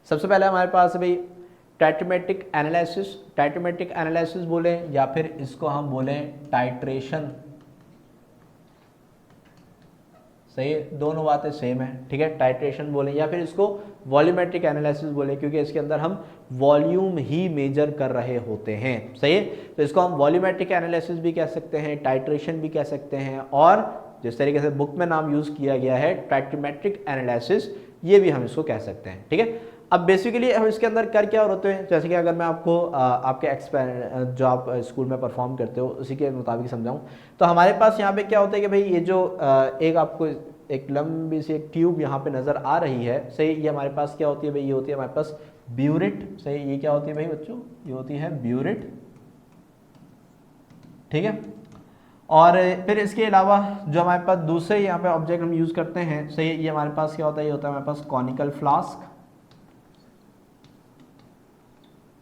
सबसे पहले हमारे पास है भाई टाइट्रोमेट्रिक एनालिसिस, टाइट्रोमेट्रिक एनालिसिस बोले या फिर इसको हम बोले टाइट्रेशन, सही है, दोनों बातें सेम है, ठीक है। टाइट्रेशन बोले या फिर इसको वॉल्यूमेट्रिक एनालिसिस बोले, क्योंकि इसके अंदर हम वॉल्यूम ही मेजर कर रहे होते हैं, सही है। तो इसको हम वॉल्यूमेट्रिक एनालिसिस भी कह सकते हैं, टाइट्रेशन भी कह सकते हैं, और जिस तरीके से बुक में नाम यूज किया गया है टाइट्रोमेट्रिक एनालिसिस, ये भी हम इसको कह सकते हैं, ठीक है। अब बेसिकली हम इसके अंदर कर क्या होते हैं, जैसे कि अगर मैं आपको आपके जो आप स्कूल में परफॉर्म करते हो उसी के मुताबिक समझाऊं, तो हमारे पास यहाँ पे क्या होता है कि भाई ये जो एक आपको एक लंबी सी एक ट्यूब यहाँ पे नज़र आ रही है, सही, ये हमारे पास क्या होती है भाई, ये होती है हमारे पास ब्यूरिट, सही, ये क्या होती है भाई बच्चों, ये होती है ब्यूरिट, ठीक है। और फिर इसके अलावा जो हमारे पास दूसरे यहाँ पे ऑब्जेक्ट हम यूज़ करते हैं, सही, ये हमारे पास क्या होता है, ये होता है हमारे पास कॉनिकल फ्लास्क,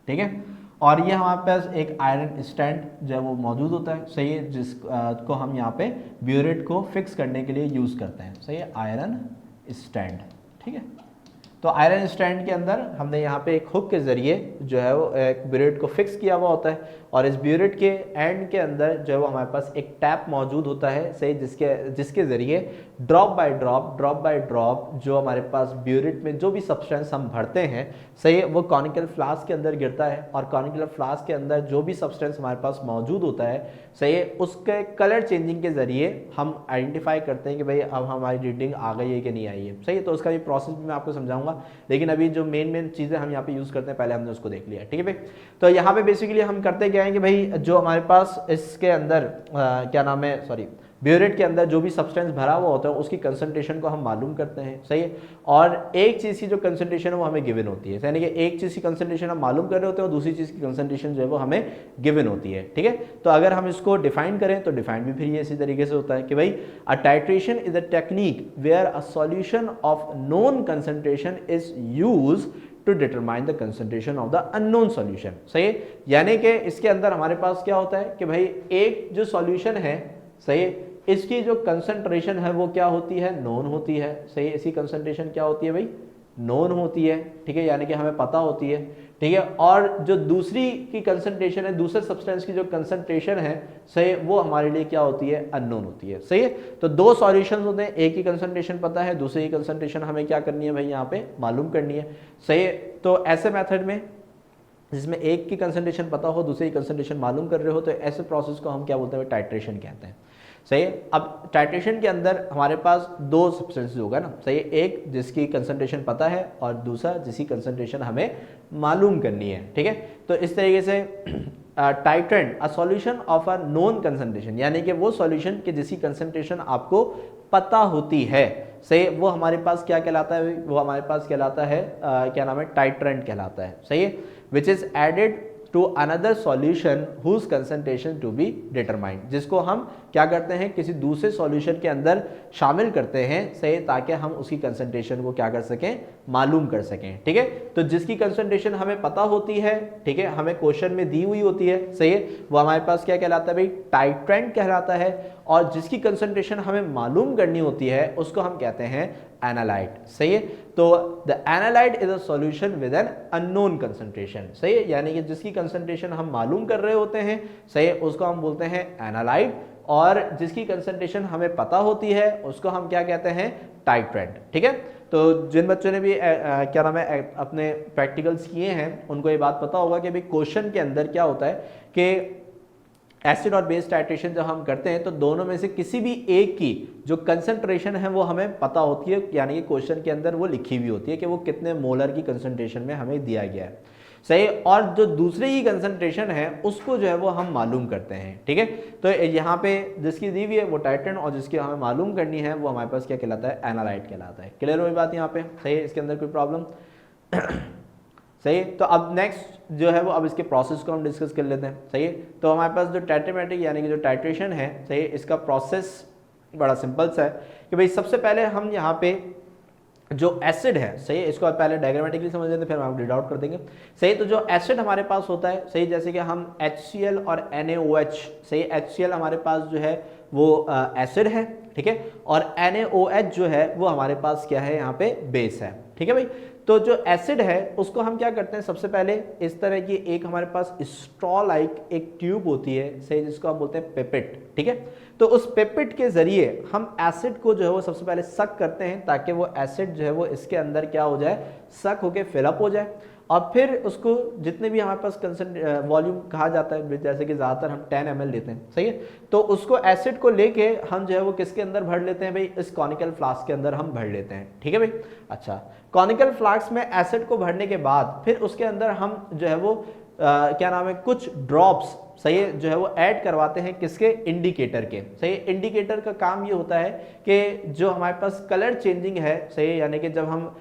ठीक है। और ये हमारे पास एक आयरन स्टैंड जो है वो मौजूद होता है, सही है, जिसको हम यहाँ पे ब्यूरेट को फिक्स करने के लिए यूज़ करते हैं, सही है, आयरन स्टैंड, ठीक है। तो आयरन स्टैंड के अंदर हमने यहाँ पे एक हुक के ज़रिए जो है वो एक ब्यूरेट को फिक्स किया हुआ होता है, और इस ब्यूरेट के एंड के अंदर जो है वो हमारे पास एक टैप मौजूद होता है, सही, जिसके ज़रिए ड्रॉप बाय ड्रॉप जो हमारे पास ब्यूरेट में जो भी सब्सटेंस हम भरते हैं, सही, वो कॉनिकल फ्लास्क के अंदर गिरता है, और कॉनिकल फ्लास्क के अंदर जो भी सब्सटेंस हमारे पास मौजूद होता है, सही, उसके कलर चेंजिंग के ज़रिए हम आइडेंटिफाई करते हैं कि भाई अब हमारी रीडिंग आ गई है कि नहीं आई है, सही। तो उसका भी प्रोसेस भी मैं आपको समझाऊंगा, लेकिन अभी जो मेन चीज़ें हम यहाँ पे यूज़ करते हैं पहले हमने उसको देख लिया, ठीक है भाई। तो यहाँ पे बेसिकली हम करते क्या है कि भाई जो हमारे पास इसके अंदर क्या नाम है, सॉरी, ब्यूरेट के अंदर जो भी सब्सटेंस भरा हुआ होता है उसकी कंसंट्रेशन को हम मालूम करते हैं, सही है। और एक चीज़ की जो कंसंट्रेशन है वो हमें गिवन होती है, यानी कि एक चीज़ की कंसंट्रेशन हम मालूम कर रहे होते हैं और दूसरी चीज़ की कंसंट्रेशन जो है वो हमें गिवन होती है, ठीक है। तो अगर हम इसको डिफाइन करें तो डिफाइन भी फिर ये इसी तरीके से होता है कि भाई a titration is a technique where a solution of known concentration is use to determine the concentration of the unknown solution, सही है। यानी कि इसके अंदर हमारे पास क्या होता है कि भाई एक जो सॉल्यूशन है, सही है, इसकी जो कंसंट्रेशन है वो क्या होती है, नोन होती है, सही है। इसकी कंसंट्रेशन क्या होती है भाई, नोन होती है, ठीक है, यानी कि हमें पता होती है, ठीक है। और जो दूसरी की कंसंट्रेशन है, दूसरे सब्सटेंस की जो कंसंट्रेशन है, सही, वो हमारे लिए क्या होती है, अननोन होती है, सही है। तो दो सॉल्यूशंस होते हैं, एक की कंसंट्रेशन पता है, दूसरी की कंसंट्रेशन हमें क्या करनी है भाई, यहाँ पे मालूम करनी है, सही है। तो ऐसे मेथड में जिसमें एक की कंसंट्रेशन पता हो, दूसरी की कंसंट्रेशन मालूम कर रहे हो, तो ऐसे प्रोसेस को हम क्या बोलते हैं, टाइट्रेशन कहते हैं, सही है। अब टाइट्रेशन के अंदर हमारे पास दो सब्सटेंसेस होगा ना, सही है, एक जिसकी कंसंट्रेशन पता है और दूसरा जिसकी कंसंट्रेशन हमें मालूम करनी है, ठीक है। तो इस तरीके से titrant a solution of a known concentration, यानी कि वो सॉल्यूशन कि जिसकी कंसंट्रेशन आपको पता होती है, सही, वो हमारे पास क्या कहलाता है, वो हमारे पास कहलाता है क्या नाम है, टाइट्रेंट कहलाता है, सही है, which is added to another solution whose concentration to be determined, जिसको हम क्या करते हैं, किसी दूसरे सॉल्यूशन के अंदर शामिल करते हैं, सही, ताकि हम उसकी कंसंट्रेशन को क्या कर सकें, मालूम कर सकें, ठीक है। तो जिसकी कंसंट्रेशन हमें पता होती है, ठीक है, हमें क्वेश्चन में दी हुई होती है, सही है, वो हमारे पास क्या कहलाता है भाई, टाइट्रेंट कहलाता है। और जिसकी कंसंट्रेशन हमें मालूम करनी होती है उसको हम कहते हैं एनालाइट, सही है। तो the analyte is a solution with an unknown concentration, सही है, यानी कि जिसकी कंसंट्रेशन हम मालूम कर रहे होते हैं, सही है, उसको हम बोलते हैं एनालाइट, और जिसकी कंसंट्रेशन हमें पता होती है उसको हम क्या कहते हैं, टाइट्रेंट, ठीक है। तो जिन बच्चों ने भी क्या नाम है अपने प्रैक्टिकल्स किए हैं उनको ये बात पता होगा कि भाई क्वेश्चन के अंदर क्या होता है कि एसिड और बेस टाइट्रेशन जब हम करते हैं तो दोनों में से किसी भी एक की जो कंसंट्रेशन है वो हमें पता होती है, यानी कि क्वेश्चन के अंदर वो लिखी हुई होती है कि वो कितने मोलर की कंसंट्रेशन में हमें दिया गया है, सही। और जो दूसरे की कंसंट्रेशन है उसको जो है वो हम मालूम करते हैं, ठीक है। तो यहाँ पे जिसकी दी हुई है वो टाइट्रेंट और जिसकी हमें मालूम करनी है वो हमारे पास क्या कहलाता है, एनालाइट कहलाता है। क्लियर हुई बात यहाँ पे, सही है, इसके अंदर कोई प्रॉब्लम सही है। तो अब नेक्स्ट जो है वो अब इसके प्रोसेस को हम डिस्कस कर लेते हैं, सही है। तो हमारे पास जो टाइट्रोमेट्रिक यानी कि जो टाइट्रेशन है, सही है, इसका प्रोसेस बड़ा सिंपल सा है कि भाई सबसे पहले हम यहाँ पे जो एसिड है, सही है, इसको पहले डायग्रामेटिकली समझ लेते हैं फिर हम रीड आउट कर देंगे, सही। तो जो एसिड हमारे पास होता है, सही, जैसे कि हम HCl और NaOH, सही, HCl हमारे पास जो है वो एसिड है, ठीक है, और NaOH जो है वो हमारे पास क्या है, यहाँ पे बेस है, ठीक है भाई। तो जो एसिड है उसको हम क्या करते हैं, सबसे पहले इस तरह की एक हमारे पास स्ट्रॉ लाइक एक ट्यूब होती है, सही, जिसको हम बोलते हैं पिपेट, ठीक है। तो उस पिपेट के जरिए हम एसिड को जो है वो सबसे पहले सक करते हैं, ताकि वो एसिड जो है वो इसके अंदर क्या हो जाए, सक होके फिलअप हो जाए। और फिर उसको जितने भी हमारे पास वॉल्यूम कहा जाता है, जैसे कि ज़्यादातर हम 10 ml लेते हैं, सही है। तो उसको एसिड को लेके हम जो है वो किसके अंदर भर लेते हैं भाई, इस कॉनिकल फ्लास्क के अंदर हम भर लेते हैं, ठीक है भाई। अच्छा, कॉनिकल फ्लास्क में एसिड को भरने के बाद फिर उसके अंदर हम जो है वो क्या नाम है, कुछ ड्रॉप्स, सही है, जो है वो ऐड करवाते हैं, किसके, इंडिकेटर के, सही है। इंडिकेटर का काम ये होता है कि जो हमारे पास कलर चेंजिंग है, सही है, यानी कि जब हम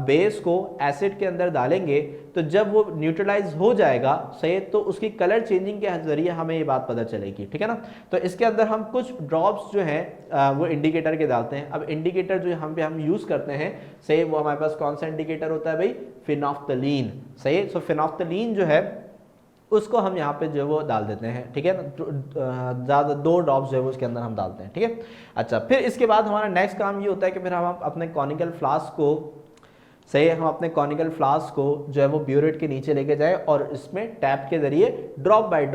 बेस को एसिड के अंदर डालेंगे तो जब वो न्यूट्रलाइज हो जाएगा, सही है, तो उसकी कलर चेंजिंग के जरिए हमें ये बात पता चलेगी, ठीक है ना। तो इसके अंदर हम कुछ ड्रॉप्स जो हैं वो इंडिकेटर के डालते हैं। अब इंडिकेटर जो हम यूज करते हैं, सही, वो हमारे पास कौन सा इंडिकेटर होता है भाई, फिनोफ्थलीन, सही है। सो फिनोफ्थलीन जो है उसको हम यहाँ पे जो है वो डाल देते हैं, ठीक है ना, ज़्यादा 2 ड्रॉप्स जो है वो उसके अंदर हम डालते हैं, ठीक है। अच्छा, फिर इसके बाद हमारा नेक्स्ट काम ये होता है कि फिर हम अपने कॉनिकल फ्लास्क को, सही है, हम अपने कॉनिकल फ्लास्क को जो है वो ब्यूरेट के नीचे लेके जाए और इसमें टैप के जरिए ड्रॉप बाय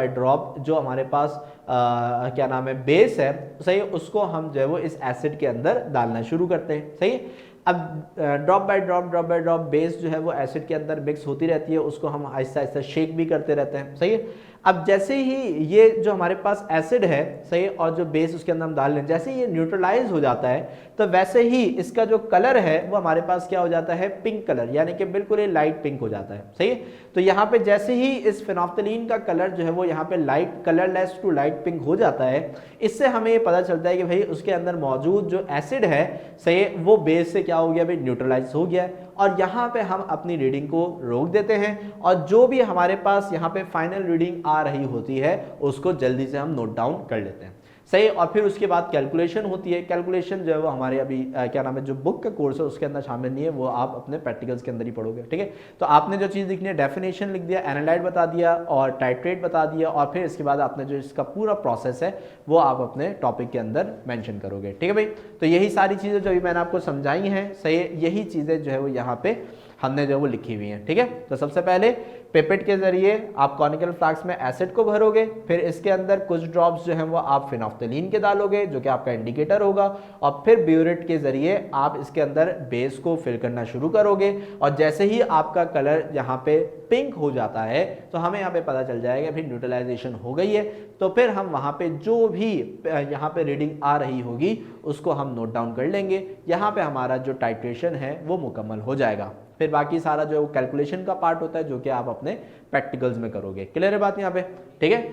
ड्रॉप जो हमारे पास क्या नाम है, बेस है, सही है, उसको हम जो है वो इस एसिड के अंदर डालना शुरू करते हैं, सही है। अब ड्रॉप बाय ड्रॉप बेस जो है वो एसिड के अंदर मिक्स होती रहती है, उसको हम आहिस्ता आहिस्ता शेक भी करते रहते हैं, सही है। अब जैसे ही ये जो हमारे पास एसिड है, सही है, और जो बेस उसके अंदर हम डाल लें, जैसे ही ये न्यूट्रलाइज हो जाता है तो वैसे ही इसका जो कलर है वो हमारे पास क्या हो जाता है, पिंक कलर, यानी कि बिल्कुल ये लाइट पिंक हो जाता है, सही है। तो यहाँ पे जैसे ही इस फिनोफ्थलीन का कलर जो है वो यहाँ पे light colourless to light pink हो जाता है, इससे हमें ये पता चलता है कि भाई उसके अंदर मौजूद जो एसिड है, सही है, वो बेस से क्या हो गया भाई, न्यूट्रलाइज हो गया है। और यहाँ पे हम अपनी रीडिंग को रोक देते हैं और जो भी हमारे पास यहाँ पे फाइनल रीडिंग आ रही होती है उसको जल्दी से हम नोट डाउन कर लेते हैं, सही। और फिर उसके बाद कैलकुलेशन होती है। कैलकुलेशन जो है वो हमारे अभी क्या नाम है, जो बुक का कोर्स है उसके अंदर शामिल नहीं है, वो आप अपने प्रैक्टिकल्स के अंदर ही पढ़ोगे, ठीक है। तो आपने जो चीज़ लिखनी है, डेफिनेशन लिख दिया, एनालाइट बता दिया और टाइट्रेट बता दिया, और फिर इसके बाद आपने जो इसका पूरा प्रोसेस है वो आप अपने टॉपिक के अंदर मेंशन करोगे, ठीक है भाई। तो यही सारी चीज़ें जो अभी मैंने आपको समझाई हैं, सही, यही चीज़ें जो है वो यहाँ पे हमने जो वो लिखी हुई हैं, ठीक है। तो सबसे पहले पिपेट के जरिए आप कॉनिकल फ्लास्क में एसिड को भरोगे, फिर इसके अंदर कुछ ड्रॉप्स जो हैं वो आप फिनोफ्थलीन के डालोगे, जो कि आपका इंडिकेटर होगा, और फिर ब्यूरेट के जरिए आप इसके अंदर बेस को फिल करना शुरू करोगे। और जैसे ही आपका कलर यहाँ पे पिंक हो जाता है तो हमें यहाँ पे पता चल जाएगा फिर न्यूट्रलाइजेशन हो गई है। तो फिर हम वहाँ पे जो भी यहाँ पे रीडिंग आ रही होगी उसको हम नोट डाउन कर लेंगे। यहाँ पे हमारा जो टाइट्रेशन है वो मुकम्मल हो जाएगा। फिर बाकी सारा जो कैलकुलेशन का पार्ट होता है जो कि आप अपने प्रैक्टिकल्स में करोगे। क्लियर है बात यहाँ पे, ठीक है।